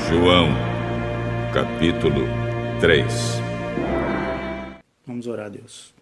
João, capítulo 3. Vamos orar a Deus.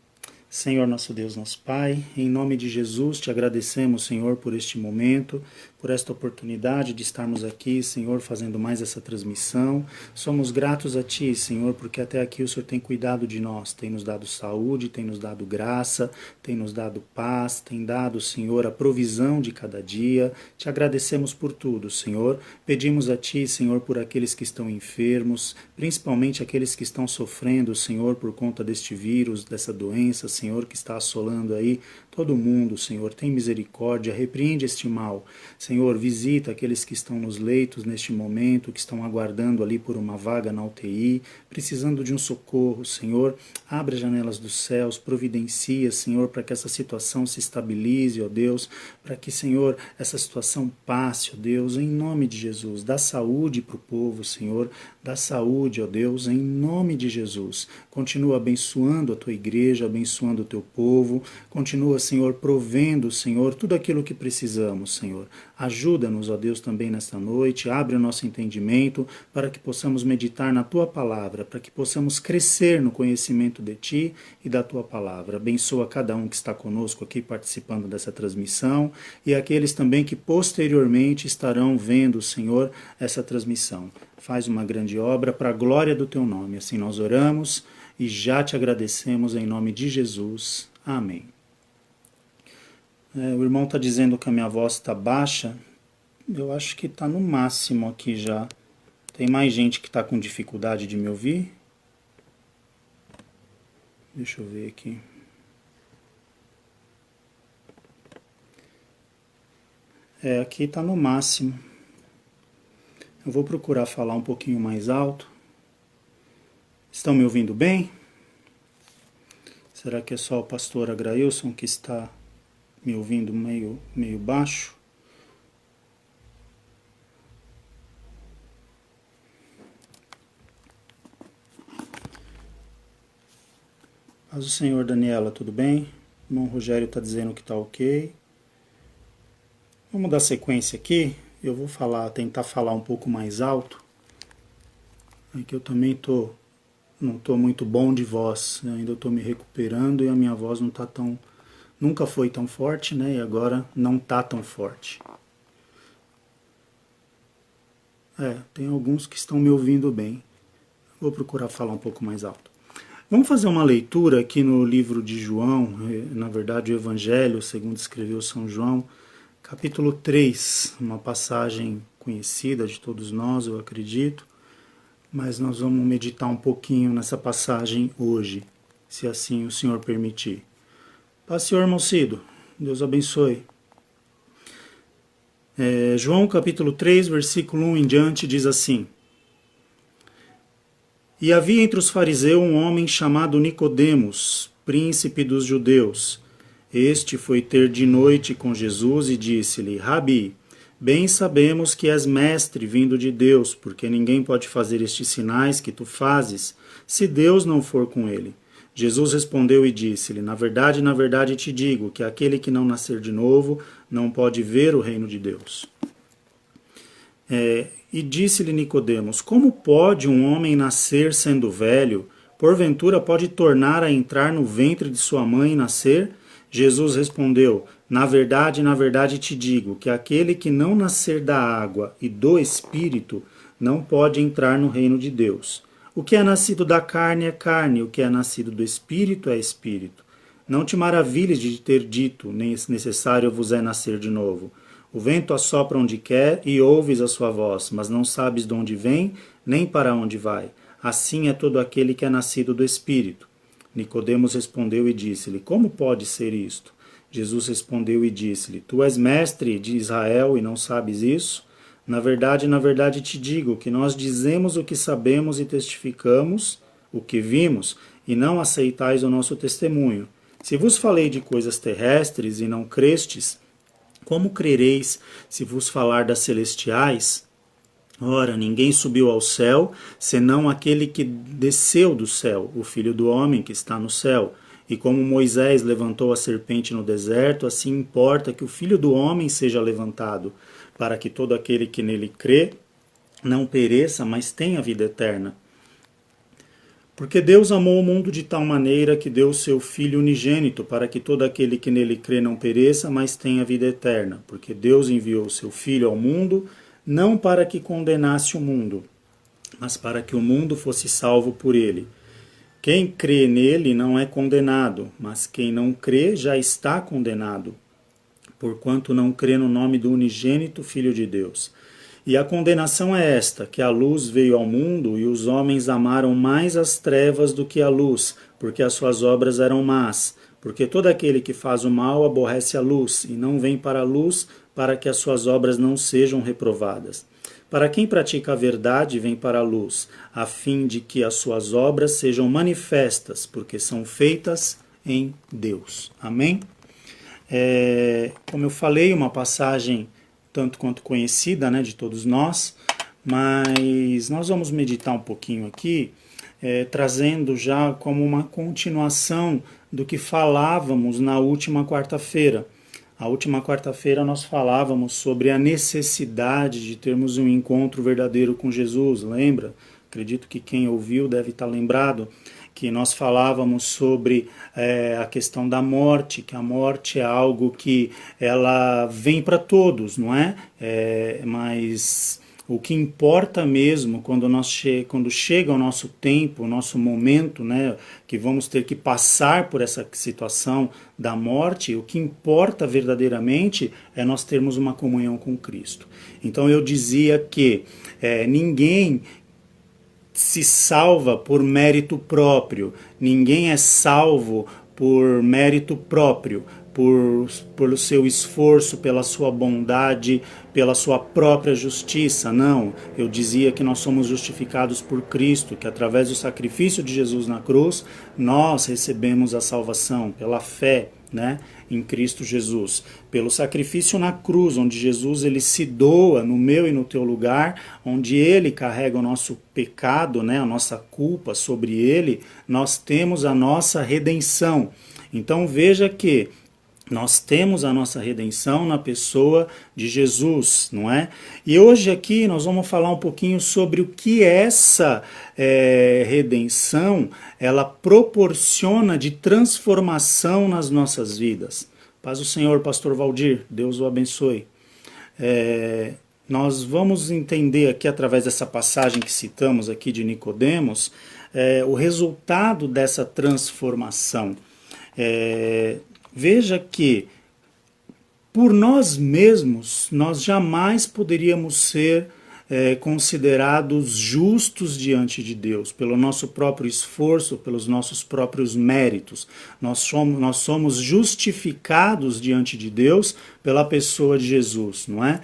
Senhor, nosso Deus, nosso Pai, em nome de Jesus te agradecemos, Senhor, por este momento, por esta oportunidade de estarmos aqui, Senhor, fazendo mais essa transmissão. Somos gratos a Ti, Senhor, porque até aqui o Senhor tem cuidado de nós, tem nos dado saúde, tem nos dado graça, tem nos dado paz, tem dado, Senhor, a provisão de cada dia. Te agradecemos por tudo, Senhor. Pedimos a Ti, Senhor, por aqueles que estão enfermos, principalmente aqueles que estão sofrendo, Senhor, por conta deste vírus, dessa doença, Senhor, que está assolando aí todo mundo, Senhor. Tem misericórdia, repreende este mal. Senhor, visita aqueles que estão nos leitos neste momento, que estão aguardando ali por uma vaga na UTI, precisando de um socorro, Senhor. Abre as janelas dos céus, providencia, Senhor, para que essa situação se estabilize, ó Deus, para que, Senhor, essa situação passe, ó Deus, em nome de Jesus. Dá saúde para o povo, Senhor, dá saúde, ó Deus, em nome de Jesus. Continua abençoando a tua igreja, abençoando o teu povo, continua, Senhor, provendo, Senhor, tudo aquilo que precisamos, Senhor. Ajuda-nos, ó Deus, também nesta noite, abre o nosso entendimento para que possamos meditar na tua palavra, para que possamos crescer no conhecimento de ti e da tua palavra. Abençoa cada um que está conosco aqui participando dessa transmissão e aqueles também que posteriormente estarão vendo, Senhor, essa transmissão. Faz uma grande obra para a glória do teu nome. Assim nós oramos e já te agradecemos em nome de Jesus. Amém. O irmão está dizendo que a minha voz está baixa. Eu acho que está no máximo aqui já. Tem mais gente que está com dificuldade de me ouvir? Deixa eu ver aqui. Aqui está no máximo. Eu vou procurar falar um pouquinho mais alto. Estão me ouvindo bem? Será que é só o pastor Agrailson que está me ouvindo meio baixo? Paz do Senhor, Daniela, tudo bem? O irmão Rogério está dizendo que está ok. Vamos dar sequência aqui. Eu vou tentar falar um pouco mais alto. É que eu também não estou muito bom de voz. Ainda estou me recuperando e a minha voz não está nunca foi tão forte, né? E agora não está tão forte. Tem alguns que estão me ouvindo bem. Vou procurar falar um pouco mais alto. Vamos fazer uma leitura aqui no livro de João, na verdade o Evangelho, segundo escreveu São João, capítulo 3, uma passagem conhecida de todos nós, eu acredito, mas nós vamos meditar um pouquinho nessa passagem hoje, se assim o Senhor permitir. Paz, Senhor, irmão Cido, Deus abençoe. João capítulo 3, versículo 1 em diante, diz assim: E havia entre os fariseus um homem chamado Nicodemos, príncipe dos judeus. Este foi ter de noite com Jesus e disse-lhe: Rabi, bem sabemos que és mestre vindo de Deus, porque ninguém pode fazer estes sinais que tu fazes, se Deus não for com ele. Jesus respondeu e disse-lhe: na verdade te digo que aquele que não nascer de novo não pode ver o reino de Deus. E disse-lhe Nicodemos: como pode um homem nascer sendo velho? Porventura pode tornar a entrar no ventre de sua mãe e nascer? Jesus respondeu: na verdade te digo que aquele que não nascer da água e do Espírito não pode entrar no reino de Deus. O que é nascido da carne é carne, o que é nascido do Espírito é Espírito. Não te maravilhes de ter dito, nem necessário vos é nascer de novo. O vento assopra onde quer e ouves a sua voz, mas não sabes de onde vem, nem para onde vai. Assim é todo aquele que é nascido do Espírito. Nicodemos respondeu e disse-lhe: como pode ser isto? Jesus respondeu e disse-lhe: tu és mestre de Israel e não sabes isso? Na verdade te digo que nós dizemos o que sabemos e testificamos o que vimos, e não aceitais o nosso testemunho. Se vos falei de coisas terrestres e não crestes, como crereis se vos falar das celestiais? Ora, ninguém subiu ao céu, senão aquele que desceu do céu, o Filho do homem que está no céu. E como Moisés levantou a serpente no deserto, assim importa que o Filho do homem seja levantado, para que todo aquele que nele crê não pereça, mas tenha vida eterna. Porque Deus amou o mundo de tal maneira que deu o seu Filho unigênito, para que todo aquele que nele crê não pereça, mas tenha vida eterna. Porque Deus enviou o seu Filho ao mundo, não para que condenasse o mundo, mas para que o mundo fosse salvo por ele. Quem crê nele não é condenado, mas quem não crê já está condenado, porquanto não crê no nome do unigênito Filho de Deus. E a condenação é esta, que a luz veio ao mundo e os homens amaram mais as trevas do que a luz, porque as suas obras eram más. Porque todo aquele que faz o mal aborrece a luz e não vem para a luz para que as suas obras não sejam reprovadas. Para quem pratica a verdade, vem para a luz, a fim de que as suas obras sejam manifestas, porque são feitas em Deus. Amém? Como eu falei, uma passagem tanto quanto conhecida, né, de todos nós, mas nós vamos meditar um pouquinho aqui, trazendo já como uma continuação do que falávamos na última quarta-feira. A última quarta-feira nós falávamos sobre a necessidade de termos um encontro verdadeiro com Jesus, lembra? Acredito que quem ouviu deve estar lembrado que nós falávamos sobre a questão da morte, que a morte é algo que ela vem para todos, não é? Mas o que importa mesmo quando chega o nosso tempo, o nosso momento, né, que vamos ter que passar por essa situação da morte, o que importa verdadeiramente é nós termos uma comunhão com Cristo. Então eu dizia que ninguém se salva por mérito próprio, ninguém é salvo por mérito próprio, pelo seu esforço, pela sua bondade, pela sua própria justiça. Não, eu dizia que nós somos justificados por Cristo, que através do sacrifício de Jesus na cruz, nós recebemos a salvação pela fé, né, em Cristo Jesus, pelo sacrifício na cruz, onde Jesus ele se doa no meu e no teu lugar, onde ele carrega o nosso pecado, né, a nossa culpa sobre ele, nós temos a nossa redenção. Então veja que nós temos a nossa redenção na pessoa de Jesus, não é? E hoje aqui nós vamos falar um pouquinho sobre o que essa redenção ela proporciona de transformação nas nossas vidas. Paz do Senhor, pastor Valdir, Deus o abençoe. Nós vamos entender aqui através dessa passagem que citamos aqui de Nicodemos, o resultado dessa transformação. Veja que, por nós mesmos, nós jamais poderíamos ser considerados justos diante de Deus, pelo nosso próprio esforço, pelos nossos próprios méritos. Nós somos justificados diante de Deus pela pessoa de Jesus, não é?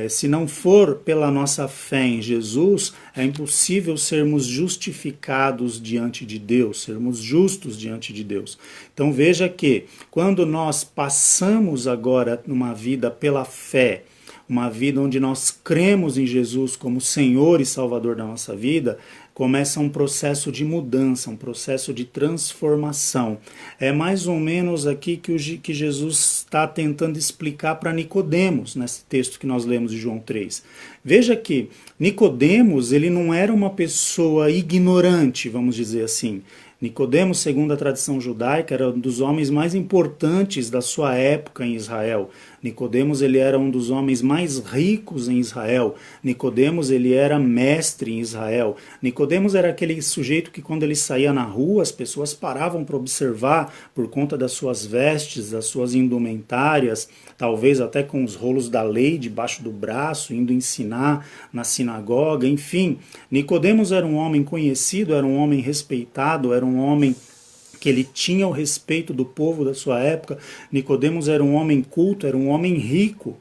Se não for pela nossa fé em Jesus, é impossível sermos justificados diante de Deus, sermos justos diante de Deus. Então veja que quando nós passamos agora numa vida pela fé, uma vida onde nós cremos em Jesus como Senhor e Salvador da nossa vida, começa um processo de mudança, um processo de transformação. É mais ou menos aqui que Jesus está tentando explicar para Nicodemos, nesse texto que nós lemos de João 3. Veja que Nicodemos, ele não era uma pessoa ignorante, vamos dizer assim. Nicodemos, segundo a tradição judaica, era um dos homens mais importantes da sua época em Israel. Nicodemos, ele era um dos homens mais ricos em Israel. Nicodemos, ele era mestre em Israel. Nicodemos era aquele sujeito que quando ele saía na rua, as pessoas paravam para observar por conta das suas vestes, das suas indumentárias, talvez até com os rolos da lei debaixo do braço, indo ensinar na sinagoga, enfim. Nicodemos era um homem conhecido, era um homem respeitado, era um homem que ele tinha o respeito do povo da sua época. Nicodemos era um homem culto, era um homem rico.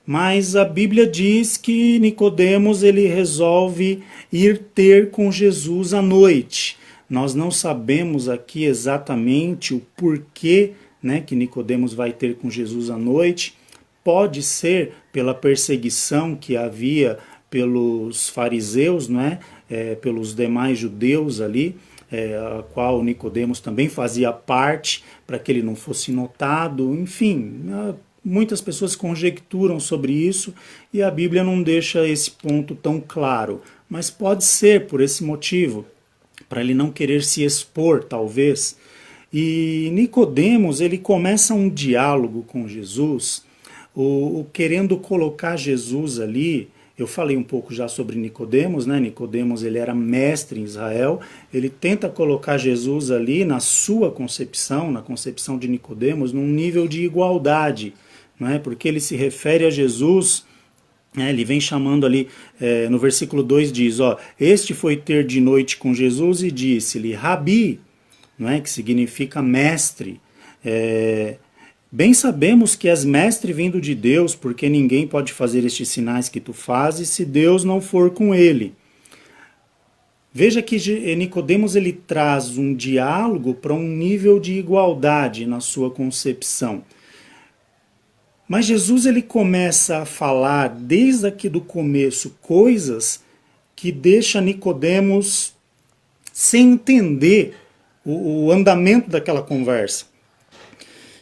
Mas a Bíblia diz que Nicodemos ele resolve ir ter com Jesus à noite. Nós não sabemos aqui exatamente o porquê, né, que Nicodemos vai ter com Jesus à noite. Pode ser pela perseguição que havia pelos fariseus, né, pelos demais judeus ali, a qual Nicodemos também fazia parte, para que ele não fosse notado, enfim, muitas pessoas conjecturam sobre isso e a Bíblia não deixa esse ponto tão claro. Mas pode ser por esse motivo, para ele não querer se expor, talvez. E Nicodemos, ele começa um diálogo com Jesus, querendo colocar Jesus ali. Eu falei um pouco já sobre Nicodemos, né? Nicodemos, ele era mestre em Israel. Ele tenta colocar Jesus ali na sua concepção, na concepção de Nicodemos, num nível de igualdade, não é? Porque ele se refere a Jesus, ele vem chamando ali, no versículo 2 diz, este foi ter de noite com Jesus e disse-lhe, Rabi, não é? Que significa mestre. Bem sabemos que és mestre vindo de Deus, porque ninguém pode fazer estes sinais que tu fazes se Deus não for com ele. Veja que Nicodemos ele traz um diálogo para um nível de igualdade na sua concepção. Mas Jesus ele começa a falar desde aqui do começo coisas que deixa Nicodemos sem entender o andamento daquela conversa.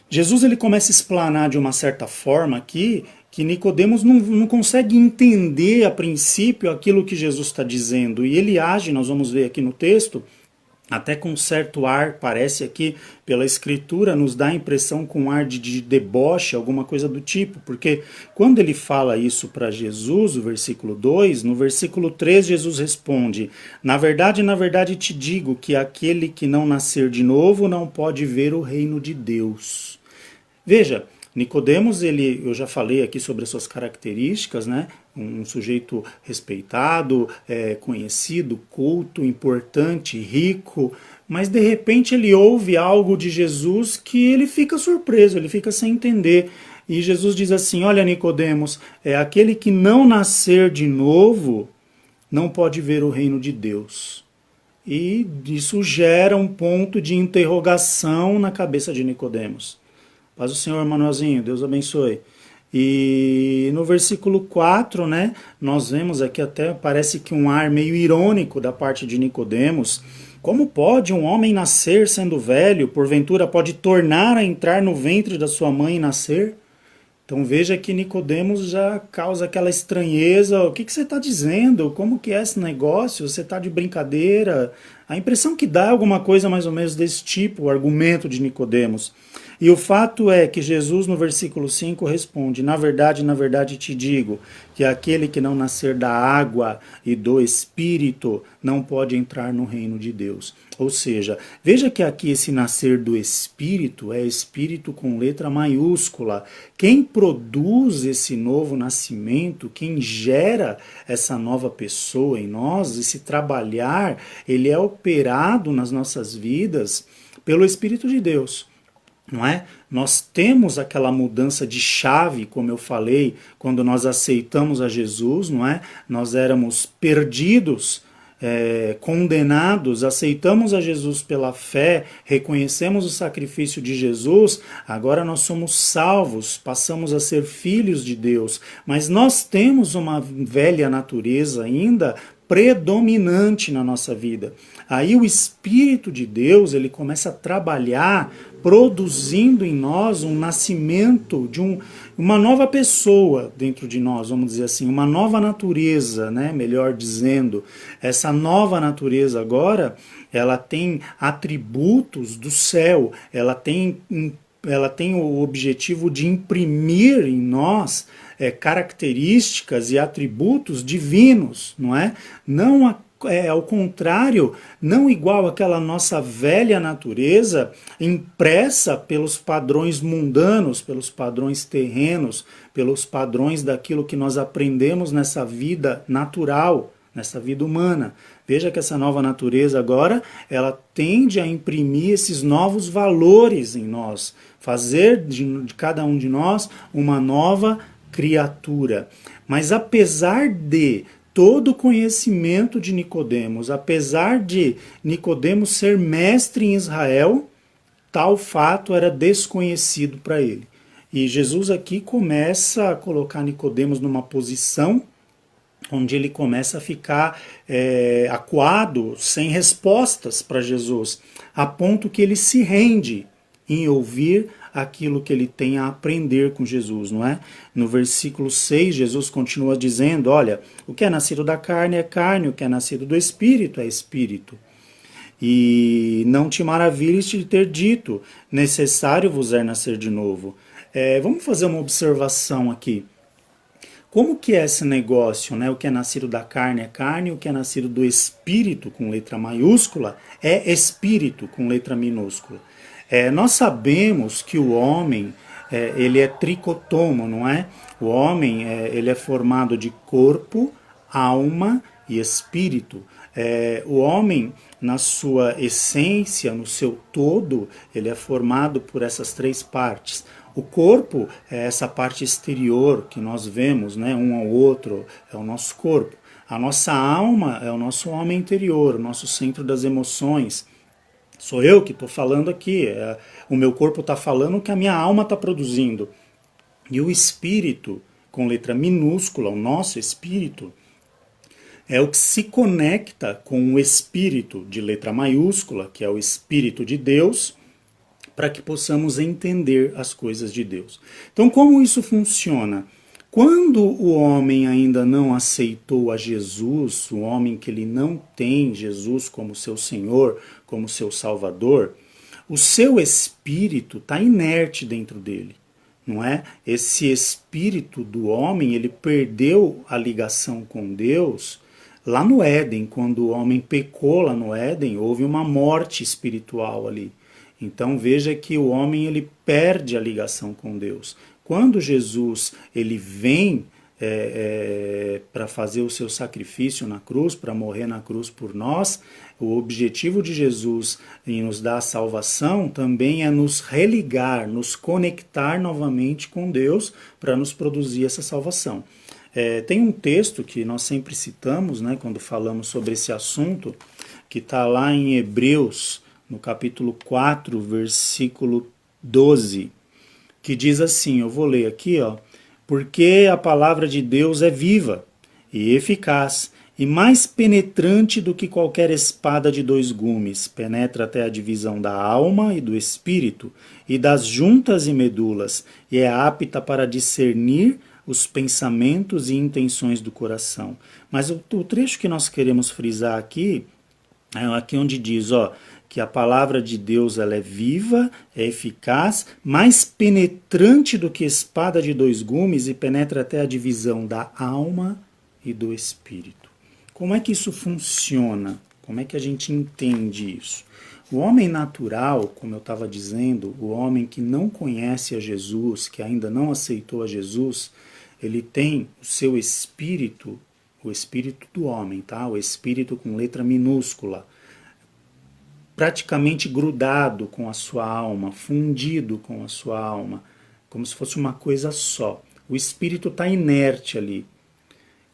Jesus ele começa a explanar de uma certa forma aqui que Nicodemos não consegue entender a princípio aquilo que Jesus está dizendo. E ele age, nós vamos ver aqui no texto, até com certo ar, parece aqui, pela escritura, nos dá a impressão com um ar de deboche, alguma coisa do tipo, porque quando ele fala isso para Jesus, o versículo 2, no versículo 3 Jesus responde, na verdade te digo que aquele que não nascer de novo não pode ver o reino de Deus. Veja, Nicodemos, eu já falei aqui sobre as suas características, né? Um sujeito respeitado, conhecido, culto, importante, rico, mas de repente ele ouve algo de Jesus que ele fica surpreso, ele fica sem entender. E Jesus diz assim, olha Nicodemos, aquele que não nascer de novo não pode ver o reino de Deus. E isso gera um ponto de interrogação na cabeça de Nicodemos. Paz do Senhor, Manuelzinho, Deus abençoe. E no versículo 4, né, nós vemos aqui até, parece que um ar meio irônico da parte de Nicodemos. Como pode um homem nascer sendo velho? Porventura pode tornar a entrar no ventre da sua mãe e nascer? Então veja que Nicodemos já causa aquela estranheza. O que você está dizendo? Como que é esse negócio? Você está de brincadeira? A impressão que dá é alguma coisa mais ou menos desse tipo, o argumento de Nicodemos. E o fato é que Jesus no versículo 5 responde, na verdade te digo, que aquele que não nascer da água e do Espírito não pode entrar no reino de Deus. Ou seja, veja que aqui esse nascer do Espírito é Espírito com letra maiúscula. Quem produz esse novo nascimento, quem gera essa nova pessoa em nós, esse trabalhar, ele é operado nas nossas vidas pelo Espírito de Deus. Não é? Nós temos aquela mudança de chave, como eu falei, quando nós aceitamos a Jesus, não é? Nós éramos perdidos, condenados, aceitamos a Jesus pela fé, reconhecemos o sacrifício de Jesus, agora nós somos salvos, passamos a ser filhos de Deus, mas nós temos uma velha natureza ainda predominante na nossa vida. Aí o Espírito de Deus, ele começa a trabalhar, produzindo em nós um nascimento de uma nova pessoa dentro de nós, vamos dizer assim, uma nova natureza, né? Melhor dizendo. Essa nova natureza agora, ela tem atributos do céu, ela tem o objetivo de imprimir em nós características e atributos divinos, não é? Não ao contrário, não igual àquela nossa velha natureza impressa pelos padrões mundanos, pelos padrões terrenos, pelos padrões daquilo que nós aprendemos nessa vida natural, nessa vida humana. Veja que essa nova natureza agora, ela tende a imprimir esses novos valores em nós, fazer de cada um de nós uma nova criatura. Mas apesar de todo o conhecimento de Nicodemos, apesar de Nicodemos ser mestre em Israel, tal fato era desconhecido para ele. E Jesus aqui começa a colocar Nicodemos numa posição onde ele começa a ficar acuado, sem respostas para Jesus, a ponto que ele se rende em ouvir aquilo que ele tem a aprender com Jesus, não é? No versículo 6, Jesus continua dizendo, olha, o que é nascido da carne é carne, o que é nascido do Espírito é Espírito. E não te maravilhes de ter dito, necessário vos é nascer de novo. Vamos fazer uma observação aqui. Como que é esse negócio, né? O que é nascido da carne é carne, o que é nascido do espírito, com letra maiúscula, é espírito, com letra minúscula. Nós sabemos que o homem, ele é tricotomo, não é? O homem, ele é formado de corpo, alma e espírito. O homem, na sua essência, no seu todo, ele é formado por essas três partes. O corpo é essa parte exterior que nós vemos, né, um ao outro, é o nosso corpo. A nossa alma é o nosso homem interior, o nosso centro das emoções. Sou eu que estou falando aqui, o meu corpo está falando o que a minha alma está produzindo. E o espírito, com letra minúscula, o nosso espírito, é o que se conecta com o espírito de letra maiúscula, que é o Espírito de Deus, para que possamos entender as coisas de Deus. Então, como isso funciona? Quando o homem ainda não aceitou a Jesus, o homem que ele não tem Jesus como seu Senhor, como seu Salvador, o seu espírito está inerte dentro dele, não é? Esse espírito do homem, ele perdeu a ligação com Deus lá no Éden. Quando o homem pecou lá no Éden, houve uma morte espiritual ali. Então veja que o homem ele perde a ligação com Deus. Quando Jesus ele vem para fazer o seu sacrifício na cruz, para morrer na cruz por nós, o objetivo de Jesus em nos dar a salvação também é nos religar, nos conectar novamente com Deus para nos produzir essa salvação. Tem um texto que nós sempre citamos, né, quando falamos sobre esse assunto, que está lá em Hebreus, no capítulo 4, versículo 12, que diz assim, eu vou ler aqui, ó, porque a palavra de Deus é viva e eficaz e mais penetrante do que qualquer espada de dois gumes, penetra até a divisão da alma e do espírito e das juntas e medulas e é apta para discernir os pensamentos e intenções do coração. Mas o trecho que nós queremos frisar aqui, é aqui onde diz, ó, que a palavra de Deus ela é viva, é eficaz, mais penetrante do que espada de dois gumes e penetra até a divisão da alma e do espírito. Como é que isso funciona? Como é que a gente entende isso? O homem natural, como eu estava dizendo, o homem que não conhece a Jesus, que ainda não aceitou a Jesus, ele tem o seu espírito, o espírito do homem, tá? O espírito com letra minúscula, praticamente grudado com a sua alma, fundido com a sua alma, como se fosse uma coisa só. O espírito está inerte ali.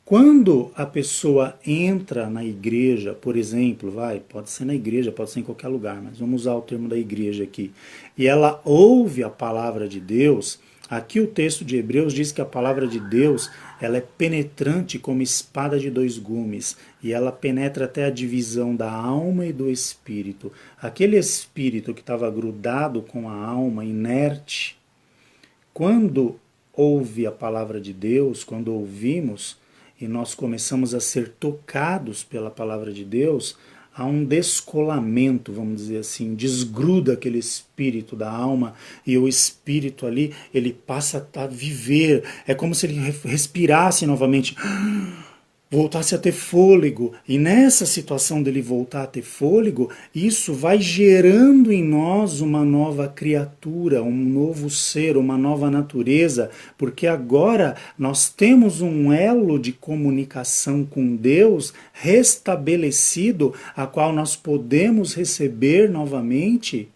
Quando a pessoa entra na igreja, por exemplo, pode ser na igreja, pode ser em qualquer lugar, mas vamos usar o termo da igreja aqui, e ela ouve a palavra de Deus, aqui o texto de Hebreus diz que a palavra de Deus ela é penetrante como espada de dois gumes, e ela penetra até a divisão da alma e do espírito. Aquele espírito que estava grudado com a alma, inerte, quando ouve a palavra de Deus, quando ouvimos, e nós começamos a ser tocados pela palavra de Deus, há um descolamento, vamos dizer assim, desgruda aquele espírito da alma e o espírito ali, ele passa a viver, é como se ele respirasse novamente, voltasse a ter fôlego, e nessa situação dele voltar a ter fôlego, isso vai gerando em nós uma nova criatura, um novo ser, uma nova natureza, porque agora nós temos um elo de comunicação com Deus restabelecido, a qual nós podemos receber novamente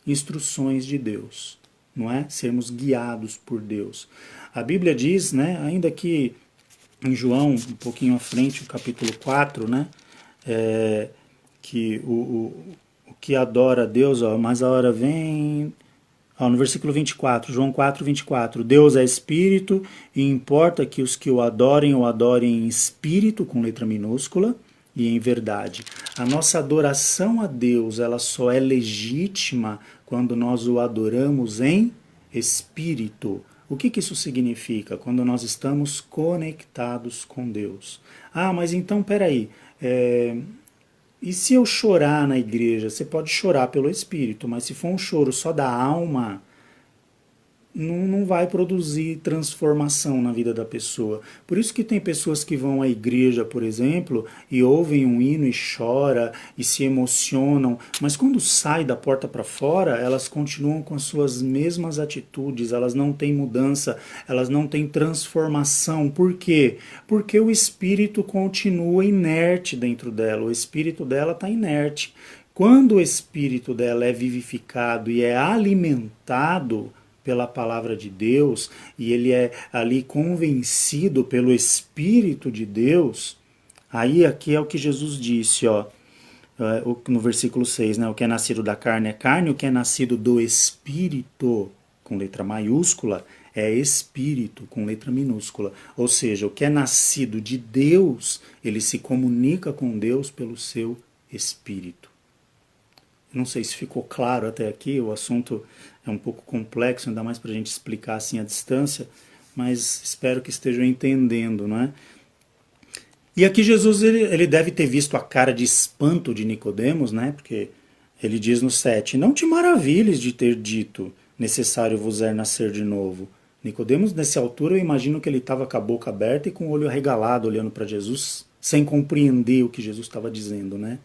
instruções de Deus, não é? Sermos guiados por Deus. A Bíblia diz, né, ainda que em João, um pouquinho à frente, o capítulo 4, né, que o que adora a Deus, ó, mas a hora vem, ó, no versículo 24, João 4, 24, Deus é espírito e importa que os que o adorem em espírito, com letra minúscula, e em verdade. A nossa adoração a Deus, ela só é legítima quando nós o adoramos em espírito. O que isso significa? Quando nós estamos conectados com Deus. Ah, mas então, peraí, e se eu chorar na igreja? Você pode chorar pelo espírito, mas se for um choro só da alma, não vai produzir transformação na vida da pessoa. Por isso que tem pessoas que vão à igreja, por exemplo, e ouvem um hino e chora e se emocionam, mas quando sai da porta para fora, elas continuam com as suas mesmas atitudes, elas não têm mudança, elas não têm transformação. Por quê? Porque o espírito continua inerte dentro dela, o espírito dela está inerte. Quando o espírito dela é vivificado e é alimentado pela palavra de Deus, e ele é ali convencido pelo Espírito de Deus, aí aqui é o que Jesus disse, ó, no versículo 6, né? O que é nascido da carne é carne, o que é nascido do Espírito, com letra maiúscula, é Espírito, com letra minúscula. Ou seja, o que é nascido de Deus, ele se comunica com Deus pelo seu Espírito. Não sei se ficou claro até aqui, o assunto é um pouco complexo, ainda mais para a gente explicar assim à distância, mas espero que estejam entendendo, não é? E aqui Jesus ele deve ter visto a cara de espanto de Nicodemos, né? Porque ele diz no 7, não te maravilhes de ter dito, necessário vos é nascer de novo. Nicodemos, nessa altura, eu imagino que ele estava com a boca aberta e com o olho arregalado, olhando para Jesus, sem compreender o que Jesus estava dizendo, né?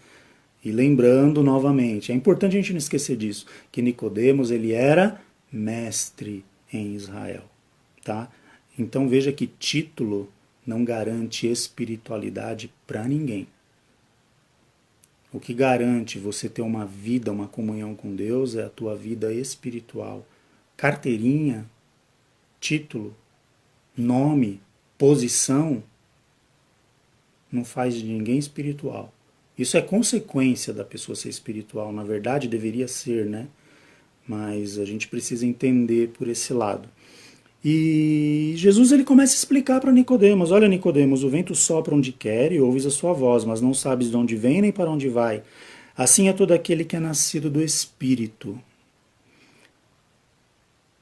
E lembrando novamente, é importante a gente não esquecer disso, que Nicodemos ele era mestre em Israel, tá? Então veja que título não garante espiritualidade para ninguém. O que garante você ter uma vida, uma comunhão com Deus é a tua vida espiritual. Carteirinha, título, nome, posição, não faz de ninguém espiritual. Isso é consequência da pessoa ser espiritual, na verdade deveria ser, né? Mas a gente precisa entender por esse lado. E Jesus ele começa a explicar para Nicodemos, olha Nicodemos, o vento sopra onde quer e ouves a sua voz, mas não sabes de onde vem nem para onde vai. Assim é todo aquele que é nascido do Espírito.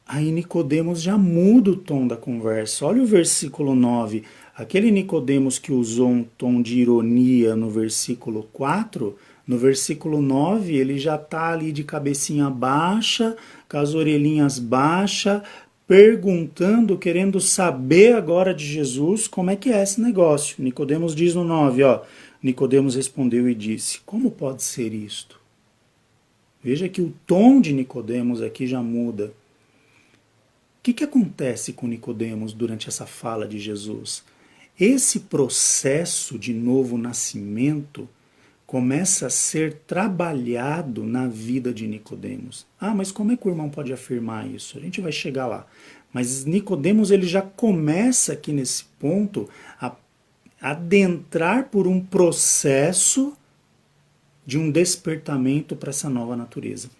Aí Nicodemos já muda o tom da conversa. Olha o versículo 9. Aquele Nicodemos que usou um tom de ironia no versículo 4, no versículo 9 ele já está ali de cabecinha baixa, com as orelhinhas baixas, perguntando, querendo saber agora de Jesus como é que é esse negócio. Nicodemos diz no 9, ó, Nicodemos respondeu e disse, como pode ser isto? Veja que o tom de Nicodemos aqui já muda. O que acontece com Nicodemos durante essa fala de Jesus? Esse processo de novo nascimento começa a ser trabalhado na vida de Nicodemos. Ah, mas como é que o irmão pode afirmar isso? A gente vai chegar lá. Mas Nicodemos ele já começa aqui nesse ponto a adentrar por um processo de um despertamento para essa nova natureza.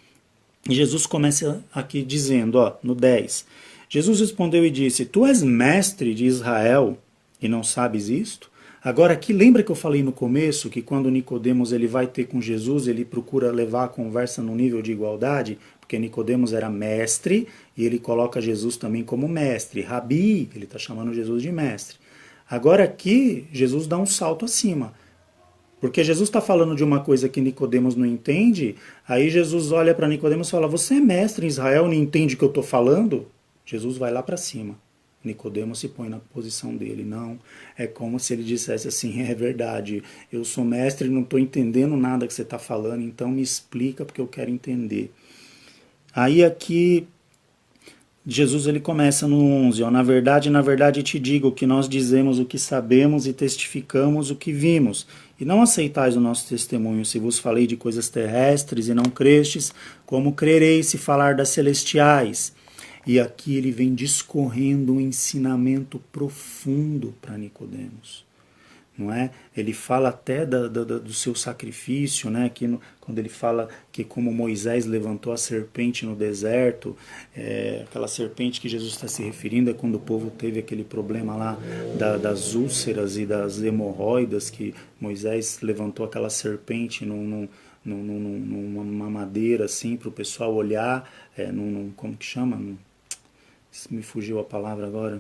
E Jesus começa aqui dizendo, ó, no 10, Jesus respondeu e disse, tu és mestre de Israel e não sabes isto? Agora aqui, lembra que eu falei no começo que quando Nicodemos ele vai ter com Jesus, ele procura levar a conversa no nível de igualdade? Porque Nicodemos era mestre e ele coloca Jesus também como mestre. Rabi, ele está chamando Jesus de mestre. Agora aqui, Jesus dá um salto acima. Porque Jesus está falando de uma coisa que Nicodemos não entende, aí Jesus olha para Nicodemos e fala, você é mestre em Israel, não entende o que eu estou falando? Jesus vai lá para cima. Nicodemos se põe na posição dele. Não, é como se ele dissesse assim, é verdade, eu sou mestre e não estou entendendo nada que você está falando, então me explica porque eu quero entender. Aí aqui, Jesus ele começa no 11, ó, na verdade te digo que nós dizemos o que sabemos e testificamos o que vimos, e não aceitais o nosso testemunho, se vos falei de coisas terrestres e não crestes, como crereis se falar das celestiais? E aqui ele vem discorrendo um ensinamento profundo para Nicodemos. não é? Ele fala até do seu sacrifício, né? Quando ele fala que como Moisés levantou a serpente no deserto, aquela serpente que Jesus está se referindo é quando o povo teve aquele problema lá das úlceras e das hemorroidas, que Moisés levantou aquela serpente numa madeira assim para o pessoal olhar, como que chama? Me fugiu a palavra agora.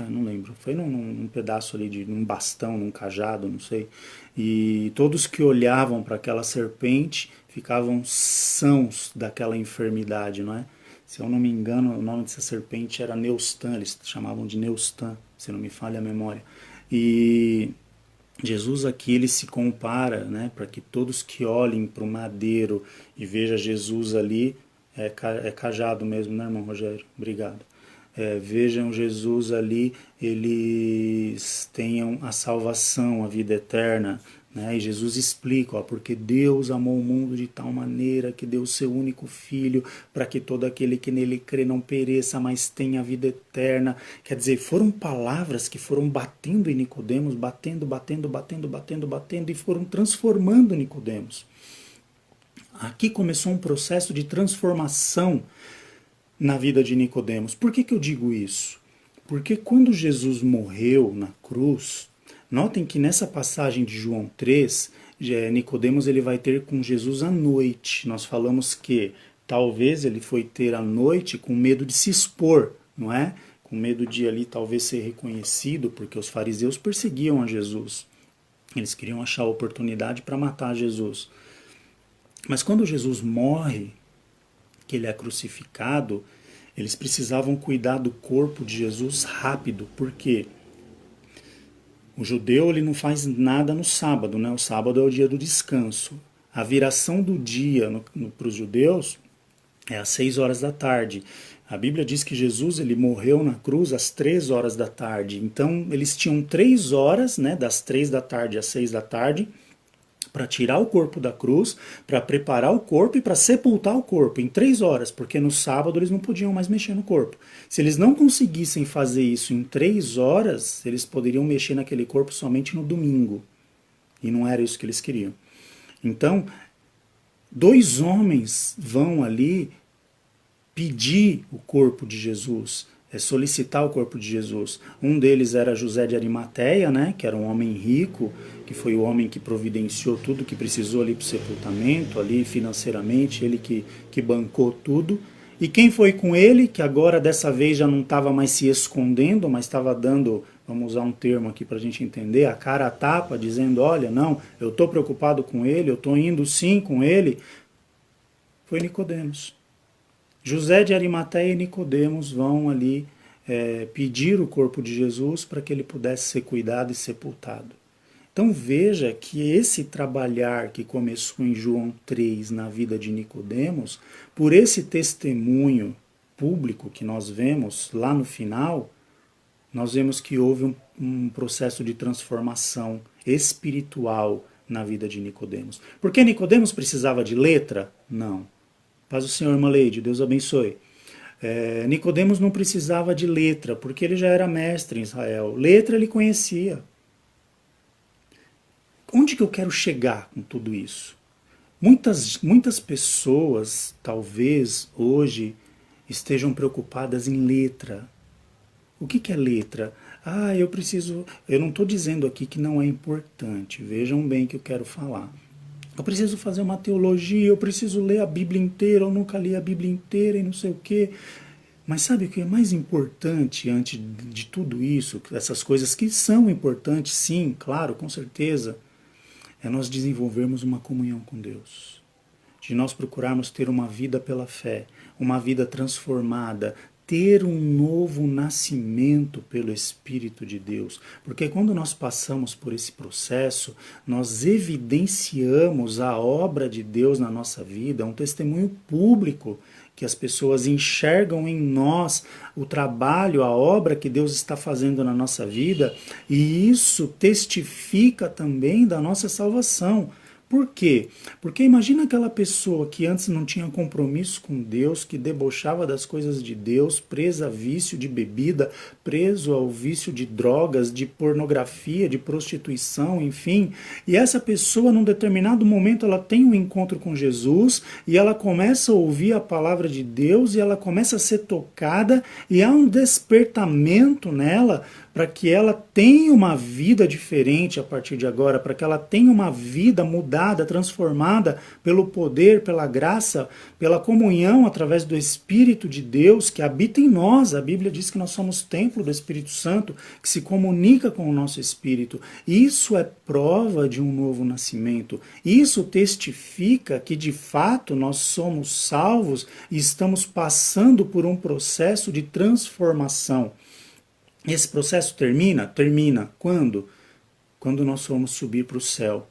Não lembro. Foi num pedaço ali, num bastão, num cajado, não sei. E todos que olhavam para aquela serpente ficavam sãos daquela enfermidade, não é? Se eu não me engano, o nome dessa serpente era Neustan, eles chamavam de Neustan, se não me falha a memória. E Jesus aqui ele se compara, né, para que todos que olhem para o madeiro e vejam Jesus ali, é cajado mesmo, né, irmão Rogério? Obrigado. Vejam Jesus ali, eles tenham a salvação, a vida eterna. Né? E Jesus explica, porque Deus amou o mundo de tal maneira que deu o seu único Filho para que todo aquele que nele crê não pereça, mas tenha a vida eterna. Quer dizer, foram palavras que foram batendo em Nicodemos, batendo e foram transformando Nicodemos. Aqui começou um processo de transformação na vida de Nicodemos. Por que eu digo isso? Porque quando Jesus morreu na cruz, notem que nessa passagem de João 3, Nicodemos ele vai ter com Jesus à noite. Nós falamos que talvez ele foi ter à noite com medo de se expor, não é? Com medo de ali talvez ser reconhecido, porque os fariseus perseguiam a Jesus. Eles queriam achar a oportunidade para matar Jesus. Mas quando Jesus morre, que ele é crucificado, eles precisavam cuidar do corpo de Jesus rápido, porque o judeu ele não faz nada no sábado, né? O sábado é o dia do descanso. A viração do dia para os judeus é às 6 horas da tarde. A Bíblia diz que Jesus ele morreu na cruz às 3 horas da tarde. Então eles tinham 3 horas, né, das 3 da tarde às 6 da tarde, para tirar o corpo da cruz, para preparar o corpo e para sepultar o corpo em 3 horas, porque no sábado eles não podiam mais mexer no corpo. Se eles não conseguissem fazer isso em 3 horas, eles poderiam mexer naquele corpo somente no domingo. E não era isso que eles queriam. Então, 2 homens vão ali pedir o corpo de Jesus, solicitar o corpo de Jesus. Um deles era José de Arimateia, né, que era um homem rico, que foi o homem que providenciou tudo que precisou ali para o sepultamento, ali financeiramente, ele que bancou tudo. E quem foi com ele, que agora dessa vez já não estava mais se escondendo, mas estava dando, vamos usar um termo aqui para a gente entender, a cara a tapa, dizendo, olha, não, eu estou preocupado com ele, eu estou indo sim com ele, foi Nicodemos. José de Arimateia e Nicodemos vão ali pedir o corpo de Jesus para que ele pudesse ser cuidado e sepultado. Então veja que esse trabalhar que começou em João 3 na vida de Nicodemos, por esse testemunho público que nós vemos lá no final, nós vemos que houve um processo de transformação espiritual na vida de Nicodemos. Por que Nicodemos precisava de letra? Não. Paz do Senhor, irmã Leide, Deus abençoe. Nicodemos não precisava de letra, porque ele já era mestre em Israel. Letra ele conhecia. Onde que eu quero chegar com tudo isso? Muitas pessoas, talvez, hoje, estejam preocupadas em letra. O que é letra? Eu não estou dizendo aqui que não é importante. Vejam bem o que eu quero falar. Eu preciso fazer uma teologia, eu preciso ler a Bíblia inteira, eu nunca li a Bíblia inteira e não sei o quê. Mas sabe o que é mais importante antes de tudo isso, essas coisas que são importantes, sim, claro, com certeza, é nós desenvolvermos uma comunhão com Deus. De nós procurarmos ter uma vida pela fé, uma vida transformada, ter um novo nascimento pelo Espírito de Deus. Porque quando nós passamos por esse processo, nós evidenciamos a obra de Deus na nossa vida, um testemunho público, que as pessoas enxergam em nós o trabalho, a obra que Deus está fazendo na nossa vida, e isso testifica também da nossa salvação. Por quê? Porque imagina aquela pessoa que antes não tinha compromisso com Deus, que debochava das coisas de Deus, presa a vício de bebida, preso ao vício de drogas, de pornografia, de prostituição, enfim. E essa pessoa, num determinado momento, ela tem um encontro com Jesus e ela começa a ouvir a palavra de Deus e ela começa a ser tocada e há um despertamento nela para que ela tenha uma vida diferente a partir de agora, para que ela tenha uma vida mudada, transformada pelo poder, pela graça, pela comunhão através do Espírito de Deus que habita em nós. A Bíblia diz que nós somos templo do Espírito Santo, que se comunica com o nosso espírito. Isso é prova de um novo nascimento. Isso testifica que de fato nós somos salvos e estamos passando por um processo de transformação. Esse processo termina? Termina. Quando? Quando nós formos subir para o céu.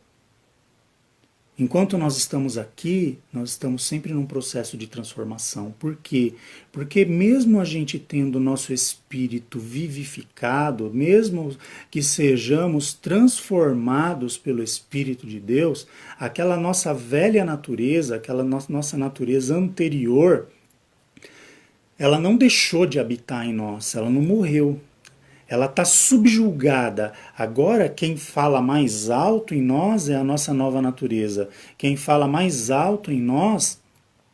Enquanto nós estamos aqui, nós estamos sempre num processo de transformação. Por quê? Porque mesmo a gente tendo o nosso espírito vivificado, mesmo que sejamos transformados pelo Espírito de Deus, aquela nossa velha natureza, aquela nossa natureza anterior, ela não deixou de habitar em nós, ela não morreu. Ela está subjugada. Agora, quem fala mais alto em nós é a nossa nova natureza. Quem fala mais alto em nós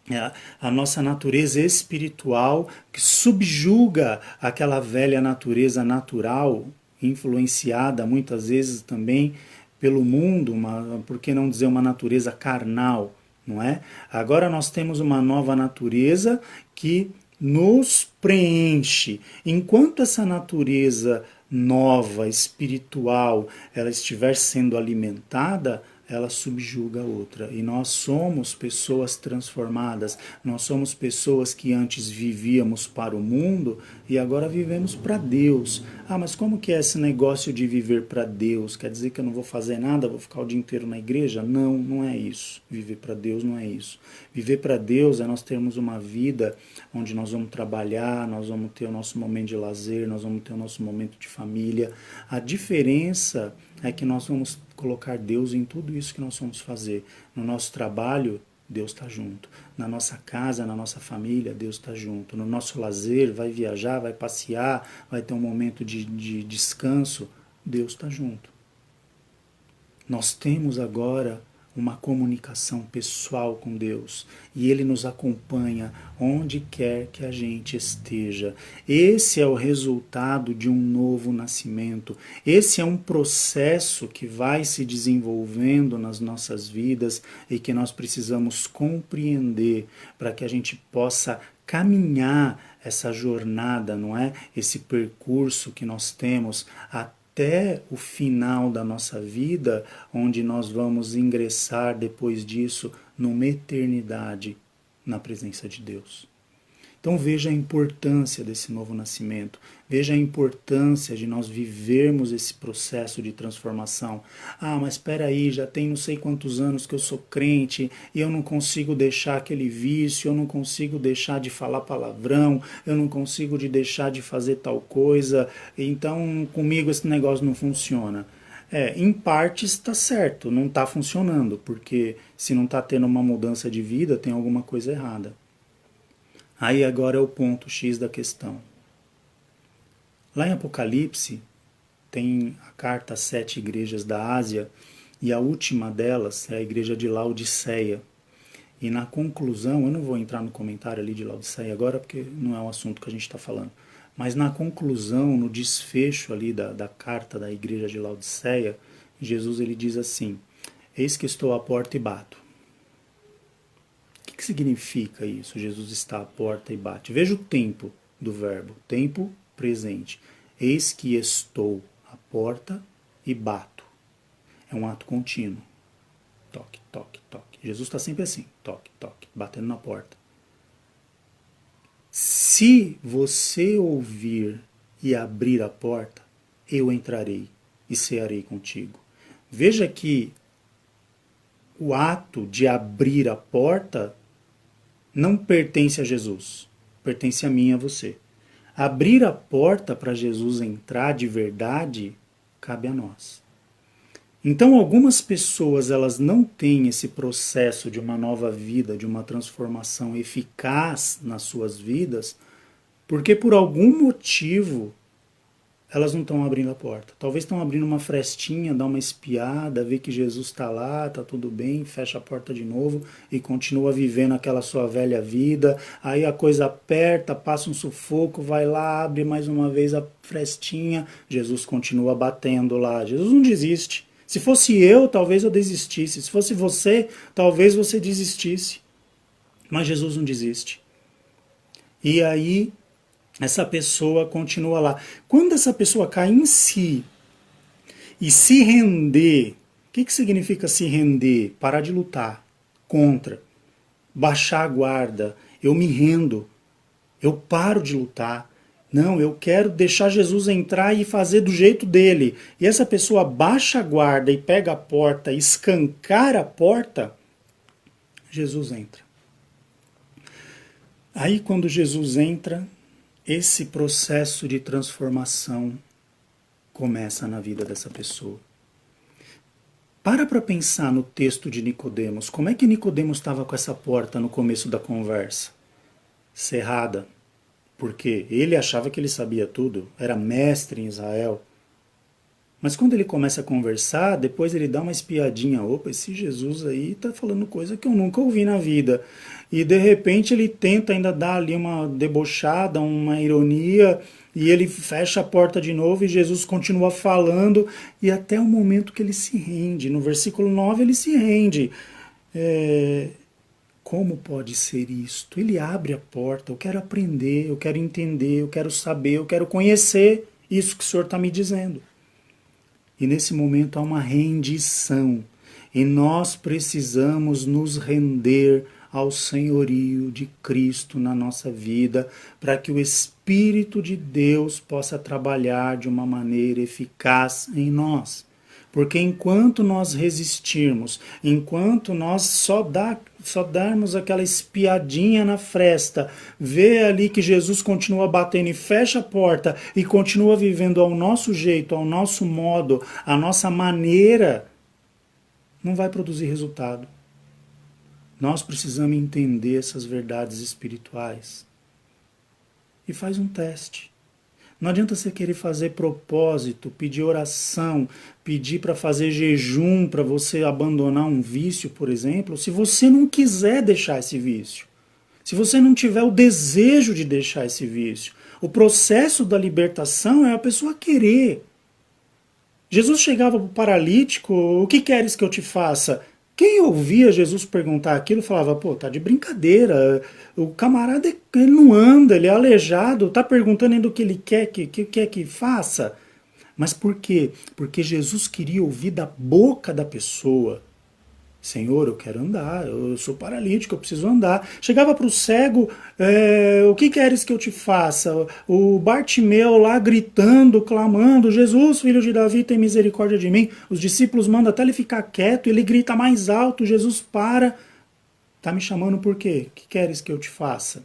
é a nossa natureza espiritual, que subjuga aquela velha natureza natural, influenciada muitas vezes também pelo mundo, por que não dizer uma natureza carnal, não é? Agora nós temos uma nova natureza que nos preenche. Enquanto essa natureza nova, espiritual, ela estiver sendo alimentada, ela subjuga a outra. E nós somos pessoas transformadas, nós somos pessoas que antes vivíamos para o mundo e agora vivemos para Deus. Ah, mas como que é esse negócio de viver para Deus? Quer dizer que eu não vou fazer nada, vou ficar o dia inteiro na igreja? Não, não é isso. Viver para Deus não é isso. Viver para Deus é nós termos uma vida onde nós vamos trabalhar, nós vamos ter o nosso momento de lazer, nós vamos ter o nosso momento de família. A diferença é que nós vamos colocar Deus em tudo isso que nós vamos fazer. No nosso trabalho, Deus está junto. Na nossa casa, na nossa família, Deus está junto. No nosso lazer, vai viajar, vai passear, vai ter um momento de descanso, Deus está junto. Nós temos agora uma comunicação pessoal com Deus e Ele nos acompanha onde quer que a gente esteja. Esse é o resultado de um novo nascimento. Esse é um processo que vai se desenvolvendo nas nossas vidas e que nós precisamos compreender para que a gente possa caminhar essa jornada, não é? Esse percurso que nós temos até o final da nossa vida, onde nós vamos ingressar depois disso numa eternidade na presença de Deus. Então veja a importância desse novo nascimento, veja a importância de nós vivermos esse processo de transformação. Ah, mas espera aí, já tem não sei quantos anos que eu sou crente e eu não consigo deixar aquele vício, eu não consigo deixar de falar palavrão, eu não consigo deixar de fazer tal coisa, então comigo esse negócio não funciona. Em parte está certo, não está funcionando, porque se não está tendo uma mudança de vida, tem alguma coisa errada. Aí agora é o ponto X da questão. Lá em Apocalipse, tem a carta às 7 igrejas da Ásia, e a última delas é a igreja de Laodiceia. E na conclusão, eu não vou entrar no comentário ali de Laodiceia agora, porque não é o assunto que a gente está falando, mas na conclusão, no desfecho ali da carta da igreja de Laodiceia, Jesus ele diz assim: eis que estou à porta e bato. O que significa isso? Jesus está à porta e bate. Veja o tempo do verbo, tempo presente. Eis que estou à porta e bato. É um ato contínuo. Toque, toque, toque. Jesus está sempre assim, toque, toque, batendo na porta. Se você ouvir e abrir a porta, eu entrarei e cearei contigo. Veja que o ato de abrir a porta não pertence a Jesus, pertence a mim e a você. Abrir a porta para Jesus entrar de verdade, cabe a nós. Então, algumas pessoas elas não têm esse processo de uma nova vida, de uma transformação eficaz nas suas vidas, porque por algum motivo elas não estão abrindo a porta. Talvez estão abrindo uma frestinha, dá uma espiada, vê que Jesus está lá, está tudo bem, fecha a porta de novo e continua vivendo aquela sua velha vida. Aí a coisa aperta, passa um sufoco, vai lá, abre mais uma vez a frestinha, Jesus continua batendo lá. Jesus não desiste. Se fosse eu, talvez eu desistisse. Se fosse você, talvez você desistisse. Mas Jesus não desiste. E aí essa pessoa continua lá. Quando essa pessoa cai em si e se render, o que significa se render? Parar de lutar contra, baixar a guarda, eu me rendo, eu paro de lutar. Não, eu quero deixar Jesus entrar e fazer do jeito dele. E essa pessoa baixa a guarda e pega a porta, escancara a porta, Jesus entra. Aí quando Jesus entra, esse processo de transformação começa na vida dessa pessoa. Para pensar no texto de Nicodemos. Como é que Nicodemos estava com essa porta no começo da conversa? Cerrada. Porque ele achava que ele sabia tudo, era mestre em Israel. Mas quando ele começa a conversar, depois ele dá uma espiadinha. Opa, esse Jesus aí está falando coisa que eu nunca ouvi na vida. E de repente ele tenta ainda dar ali uma debochada, uma ironia, e ele fecha a porta de novo e Jesus continua falando, e até o momento que ele se rende. No versículo 9 ele se rende. Como pode ser isto? Ele abre a porta, eu quero aprender, eu quero entender, eu quero saber, eu quero conhecer isso que o Senhor está me dizendo. E nesse momento há uma rendição. E nós precisamos nos render ao senhorio de Cristo na nossa vida, para que o Espírito de Deus possa trabalhar de uma maneira eficaz em nós. Porque enquanto nós resistirmos, enquanto nós só darmos aquela espiadinha na fresta, ver ali que Jesus continua batendo e fecha a porta e continua vivendo ao nosso jeito, ao nosso modo, à nossa maneira, não vai produzir resultado. Nós precisamos entender essas verdades espirituais. E faz um teste. Não adianta você querer fazer propósito, pedir oração, pedir para fazer jejum para você abandonar um vício, por exemplo, se você não quiser deixar esse vício. Se você não tiver o desejo de deixar esse vício. O processo da libertação é a pessoa querer. Jesus chegava para o paralítico, o que queres que eu te faça? Quem ouvia Jesus perguntar aquilo falava, pô, tá de brincadeira, o camarada ele não anda, ele é aleijado, tá perguntando ainda o que ele quer que faça. Mas por quê? Porque Jesus queria ouvir da boca da pessoa. Senhor, eu quero andar, eu sou paralítico, eu preciso andar. Chegava para o cego, o que queres que eu te faça? O Bartimeu lá gritando, clamando, Jesus, filho de Davi, tem misericórdia de mim. Os discípulos mandam até ele ficar quieto, ele grita mais alto, Jesus para. Tá me chamando por quê? O que queres que eu te faça?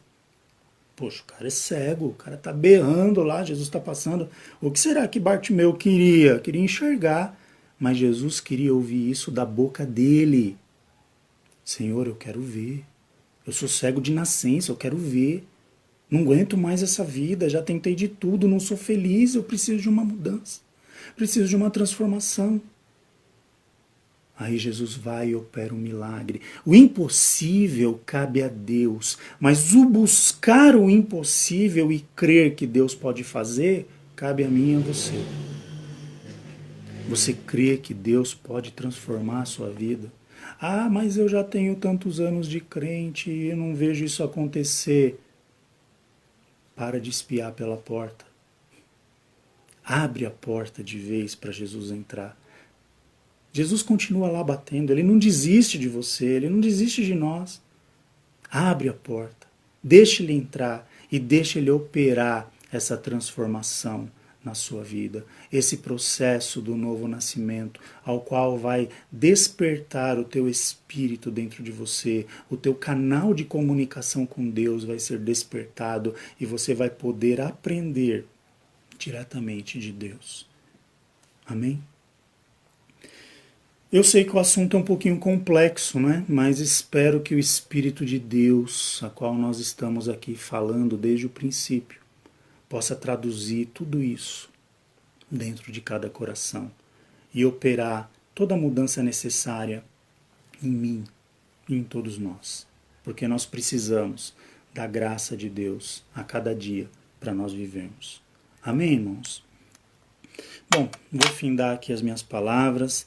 Poxa, o cara é cego, o cara tá berrando lá, Jesus está passando. O que será que Bartimeu queria? Queria enxergar. Mas Jesus queria ouvir isso da boca dele. Senhor, eu quero ver. Eu sou cego de nascença, eu quero ver. Não aguento mais essa vida, já tentei de tudo, não sou feliz, eu preciso de uma mudança. Preciso de uma transformação. Aí Jesus vai e opera um milagre. O impossível cabe a Deus, mas o buscar o impossível e crer que Deus pode fazer, cabe a mim e a você. Você crê que Deus pode transformar a sua vida? Ah, mas eu já tenho tantos anos de crente e eu não vejo isso acontecer. Para de espiar pela porta. Abre a porta de vez para Jesus entrar. Jesus continua lá batendo, ele não desiste de você, ele não desiste de nós. Abre a porta, deixa ele entrar e deixa ele operar essa transformação na sua vida, esse processo do novo nascimento, ao qual vai despertar o teu espírito dentro de você, o teu canal de comunicação com Deus vai ser despertado e você vai poder aprender diretamente de Deus. Amém? Eu sei que o assunto é um pouquinho complexo, né? Mas espero que o Espírito de Deus, a qual nós estamos aqui falando desde o princípio, possa traduzir tudo isso dentro de cada coração e operar toda a mudança necessária em mim e em todos nós. Porque nós precisamos da graça de Deus a cada dia para nós vivermos. Amém, irmãos? Bom, vou findar aqui as minhas palavras.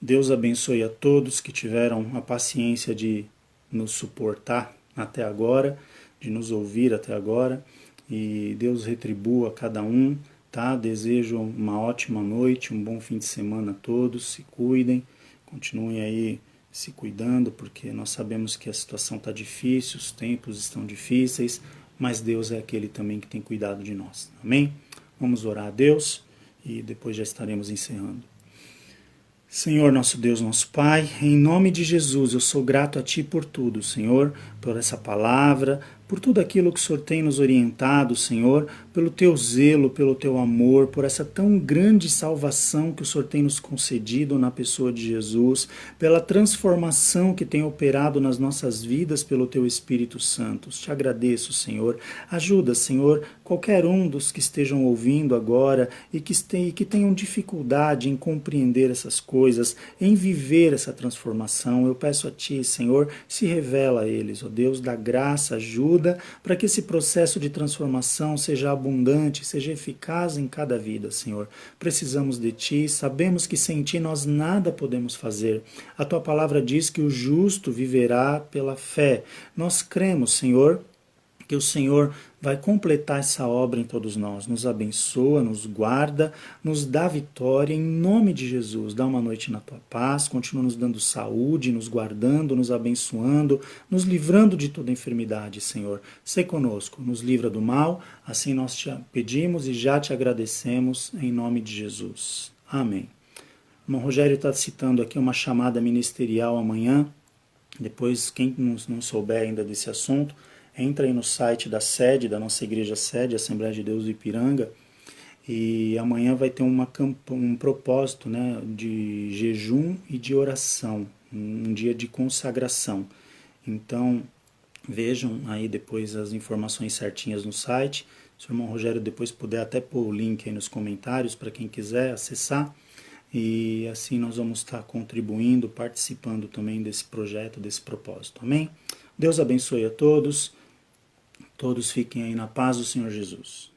Deus abençoe a todos que tiveram a paciência de nos suportar até agora, de nos ouvir até agora. E Deus retribua a cada um, tá? Desejo uma ótima noite, um bom fim de semana a todos. Se cuidem, continuem aí se cuidando, porque nós sabemos que a situação está difícil, os tempos estão difíceis, mas Deus é aquele também que tem cuidado de nós. Amém? Vamos orar a Deus e depois já estaremos encerrando. Senhor, nosso Deus, nosso Pai, em nome de Jesus, eu sou grato a Ti por tudo, Senhor, por essa palavra, por tudo aquilo que o Senhor tem nos orientado, Senhor, pelo Teu zelo, pelo Teu amor, por essa tão grande salvação que o Senhor tem nos concedido na pessoa de Jesus, pela transformação que tem operado nas nossas vidas pelo Teu Espírito Santo. Te agradeço, Senhor. Ajuda, Senhor, qualquer um dos que estejam ouvindo agora e que tenham dificuldade em compreender essas coisas, em viver essa transformação. Eu peço a Ti, Senhor, se revela a eles, ó Deus, dá graça, ajuda, para que esse processo de transformação seja abundante, seja eficaz em cada vida, Senhor. Precisamos de Ti, sabemos que sem Ti nós nada podemos fazer. A Tua palavra diz que o justo viverá pela fé. Nós cremos, Senhor, que o Senhor vai completar essa obra em todos nós. Nos abençoa, nos guarda, nos dá vitória em nome de Jesus. Dá uma noite na Tua paz, continua nos dando saúde, nos guardando, nos abençoando, nos livrando de toda enfermidade, Senhor. Sê conosco, nos livra do mal, assim nós te pedimos e já te agradecemos em nome de Jesus. Amém. O irmão Rogério está citando aqui uma chamada ministerial amanhã. Depois, quem não souber ainda desse assunto, entra aí no site da sede, da nossa igreja sede, Assembleia de Deus do Ipiranga, e amanhã vai ter um propósito, né, de jejum e de oração, um dia de consagração. Então, vejam aí depois as informações certinhas no site. Se o irmão Rogério depois puder até pôr o link aí nos comentários para quem quiser acessar. E assim nós vamos estar contribuindo, participando também desse projeto, desse propósito. Amém? Deus abençoe a todos. Todos fiquem aí na paz do Senhor Jesus.